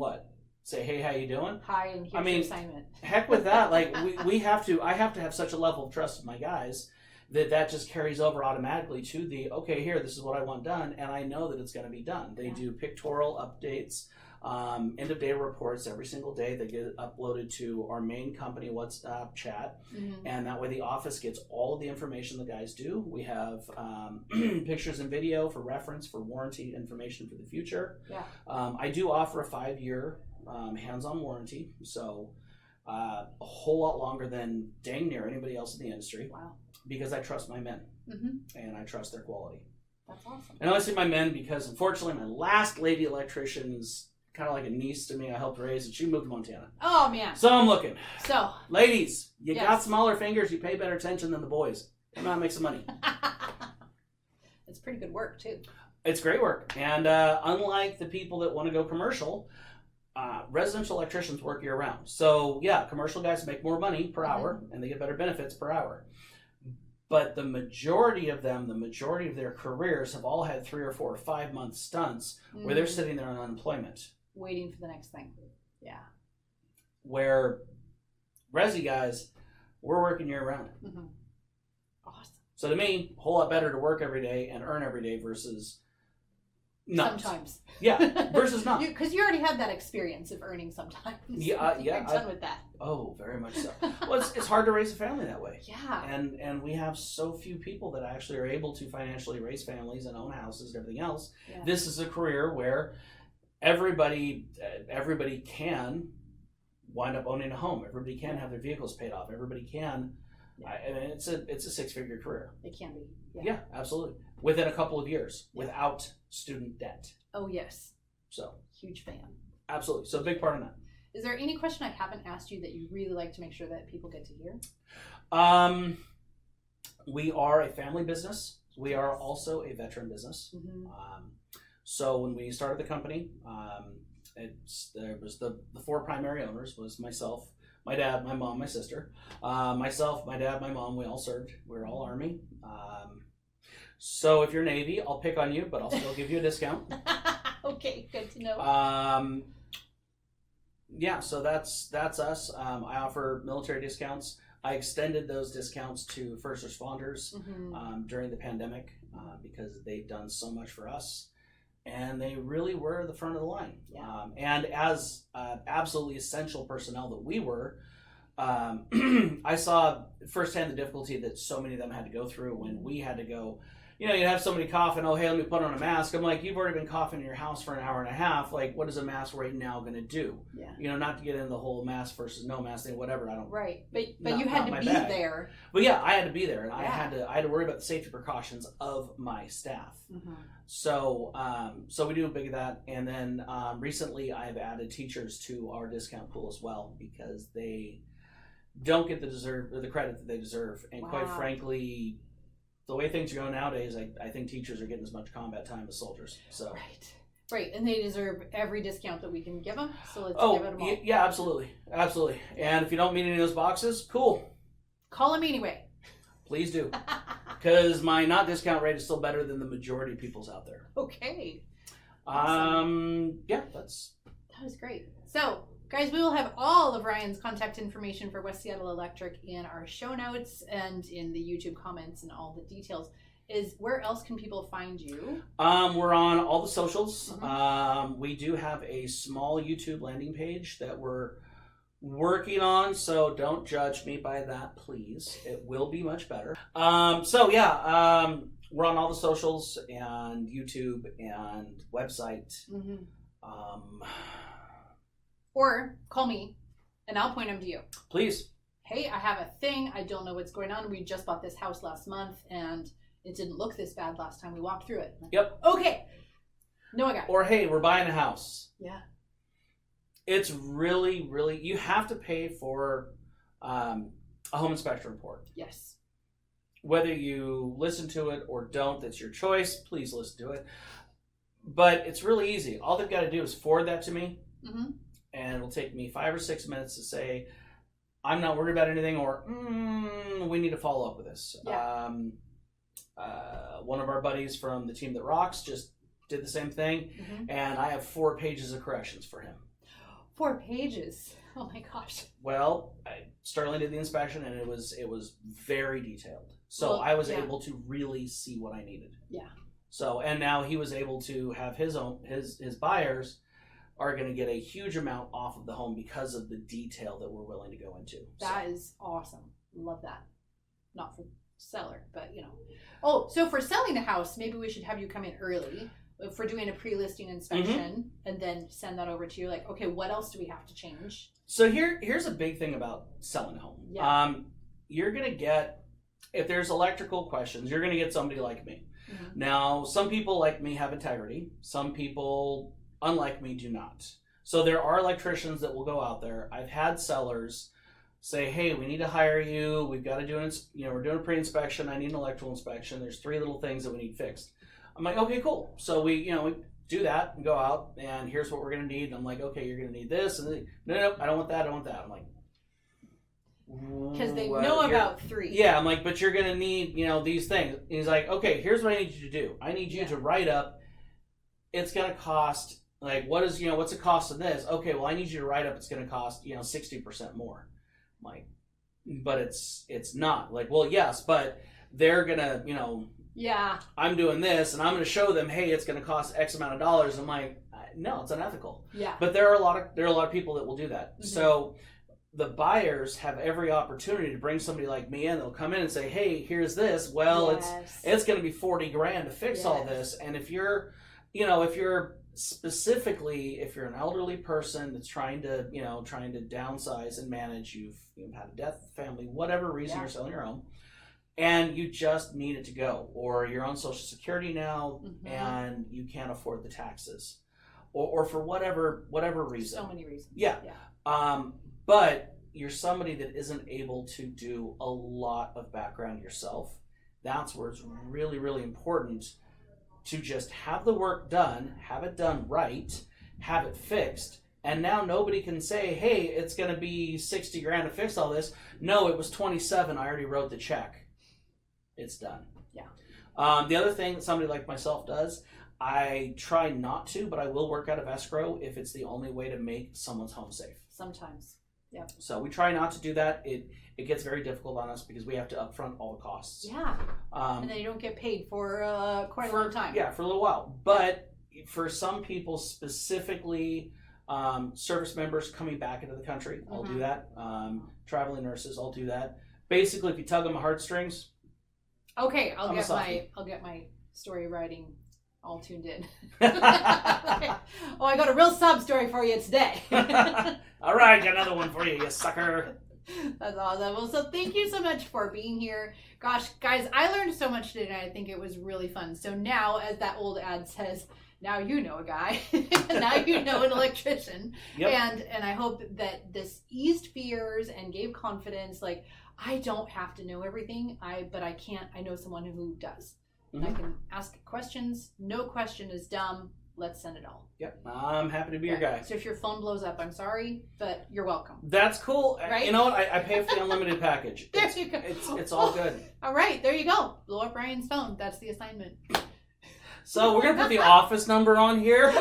say, hey, how you doing? Hi, and here's your assignment. Heck with that. Like I have to have such a level of trust with my guys that just carries over automatically to this is what I want done, and I know that it's going to be done. They do pictorial updates, end of day reports every single day that get uploaded to our main company WhatsApp chat, and that way the office gets all of the information the guys do. We have pictures and video for reference, for warranty information for the future. I do offer a 5-year hands-on warranty, so a whole lot longer than dang near anybody else in the industry. Wow. Because I trust my men. Mm-hmm. And I trust their quality. That's awesome. And I say my men because, unfortunately, my last lady electrician is kind of like a niece to me. I helped raise, and she moved to Montana. Oh, man. So I'm looking. So, ladies, you yes. got smaller fingers. You pay better attention than the boys. Come on, make some money. It's pretty good work, too. It's great work. And unlike the people that want to go commercial, residential electricians work year round. So, yeah, commercial guys make more money per hour, and they get better benefits per hour. But the majority of them, the majority of their careers have all had 3 or 4 or 5 month stunts where they're sitting there on unemployment. Waiting for the next thing. Yeah. Where resi guys, we're working year round. Mm-hmm. Awesome. So to me, a whole lot better to work every day and earn every day versus not. Sometimes. Yeah, versus not. Because you already had that experience of earning sometimes. Yeah, You're done with that. Oh, very much so. Well, it's hard to raise a family that way. Yeah. And we have so few people that actually are able to financially raise families and own houses and everything else. Yeah. This is a career where everybody can wind up owning a home. Everybody can have their vehicles paid off. Everybody can. I mean, it's a 6-figure career. It can be. Yeah, absolutely. Within a couple of years, without student debt. Oh, yes. So. Huge fan. Absolutely. So a big part of that. Is there any question I haven't asked you that you really like to make sure that people get to hear? We are a family business. We are also a veteran business. Mm-hmm. So when we started the company, there was the 4 primary owners was myself, my dad, my mom, my sister. Myself, my dad, my mom, we all served. We were all Army. So if you're Navy, I'll pick on you, but I'll still give you a discount. Okay, good to know. Yeah, so that's us. I offer military discounts. I extended those discounts to first responders during the pandemic because they've done so much for us. And they really were the front of the line. Yeah. And as absolutely essential personnel that we were, I saw firsthand the difficulty that so many of them had to go through when we had to go. You know, you have somebody coughing, oh, hey, let me put on a mask. I'm like, you've already been coughing in your house for an hour and a half. Like, what is a mask right now going to do? Yeah. You know, not to get into the whole mask versus no mask thing, whatever. I don't. Right, but you had to be there. But yeah, I had to be there, and I had to worry about the safety precautions of my staff. Mm-hmm. So, so we do a big of that, and then recently I've added teachers to our discount pool as well because they don't get the credit that they deserve, and quite frankly, the way things are going nowadays, I think teachers are getting as much combat time as soldiers. So right, and they deserve every discount that we can give them. So let's give it them all. Yeah, absolutely. And if you don't meet any of those boxes, cool. Call them anyway. Please do, because my not discount rate is still better than the majority of people's out there. Okay. Awesome. Yeah, that was great. So, guys, we will have all of Ryan's contact information for West Seattle Electric in our show notes and in the YouTube comments and all the details. Where else can people find you? We're on all the socials. Mm-hmm. We do have a small YouTube landing page that we're working on, so don't judge me by that, please. It will be much better. So yeah, we're on all the socials and YouTube and website. Mm-hmm. Or call me, and I'll point them to you. Please. Hey, I have a thing. I don't know what's going on. We just bought this house last month, and it didn't look this bad last time we walked through it. Yep. Okay. No, I got it. Or, hey, we're buying a house. Yeah. It's really, really, you have to pay for a home inspection report. Yes. Whether you listen to it or don't, that's your choice. Please listen to it. But it's really easy. All they've got to do is forward that to me. Mm-hmm. And it'll take me 5 or 6 minutes to say, I'm not worried about anything, or we need to follow up with this. Yeah. One of our buddies from the team that rocks just did the same thing, and I have 4 pages of corrections for him. 4 pages? Oh my gosh. Well, Sterling did the inspection, and it was very detailed. So I was able to really see what I needed. Yeah. So, and now he was able to have his buyers are going to get a huge amount off of the home because of the detail that we're willing to go into. That is awesome. Love that. Not for seller, but you know. Oh, so for selling the house, maybe we should have you come in early. for doing a pre-listing inspection and then send that over to you. Like, okay, what else do we have to change? So here's a big thing about selling a home. Yeah. You're going to get, if there's electrical questions, you're going to get somebody like me. Now, some people like me have integrity. Some people, unlike me, do not. So there are electricians that will go out there. I've had sellers say, hey, we need to hire you. We've got to do we're doing a pre-inspection. I need an electrical inspection. There's 3 little things that we need fixed. I'm like, okay, cool. So we do that and go out, and here's what we're going to need. And I'm like, okay, you're going to need this. And then, no, I don't want that. I don't want that. I'm like, because they know about 3. Yeah, I'm like, but you're going to need, these things. And he's like, okay, here's what I need you to do. I need you to write up, it's going to cost, like, what's the cost of this? Okay, well, I need you to write up, it's going to cost, 60% more. I'm like, but it's not. Like, well, yes, but they're going to, I'm doing this, and I'm going to show them, hey, it's going to cost X amount of dollars. I'm like, no, it's unethical. Yeah. But there are a lot of people that will do that. So the buyers have every opportunity to bring somebody like me in. They'll come in and say, hey, here's this. Well, it's going to be $40,000 to fix all this. And if you're specifically, if you're an elderly person that's trying to downsize and manage, you've had a death, family, whatever reason you're selling your home, and you just need it to go, or you're on Social Security now and you can't afford the taxes, or for whatever reason. So many reasons. Yeah. But you're somebody that isn't able to do a lot of background yourself. That's where it's really, really important to just have the work done, have it done right, have it fixed, and now nobody can say, hey, it's going to be $60,000 to fix all this. No, it was 27. I already wrote the check. It's done. Yeah. The other thing that somebody like myself does, I try not to, but I will work out of escrow if it's the only way to make someone's home safe. Sometimes. Yeah. So we try not to do that. It gets very difficult on us because we have to upfront all the costs. Yeah. And then you don't get paid for quite a long time. Yeah, for a little while. But for some people, specifically service members coming back into the country, I'll do that. Traveling nurses, I'll do that. Basically, if you tug on my heartstrings. Okay, I'll get my story writing all tuned in. Oh, I got a real sub story for you today. All right, got another one for you, you sucker. That's awesome. Well, so thank you so much for being here. Gosh, guys, I learned so much today, and I think it was really fun. So now, as that old ad says, now you know a guy. Now you know an electrician. Yep. And I hope that this eased fears and gave confidence. Like, I don't have to know everything, but I know someone who does. I can ask questions. No question is dumb. Let's send it all. Yep, I'm happy to be your guy. So if your phone blows up, I'm sorry, but you're welcome. That's cool. Right? You know what? I pay for the unlimited package. There you go. It's all good. All right, there you go. Blow up Ryan's phone. That's the assignment. So we're going to put the office number on here.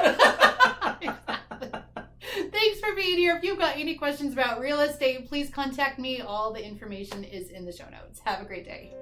Thanks for being here. If you've got any questions about real estate, please contact me. All the information is in the show notes. Have a great day.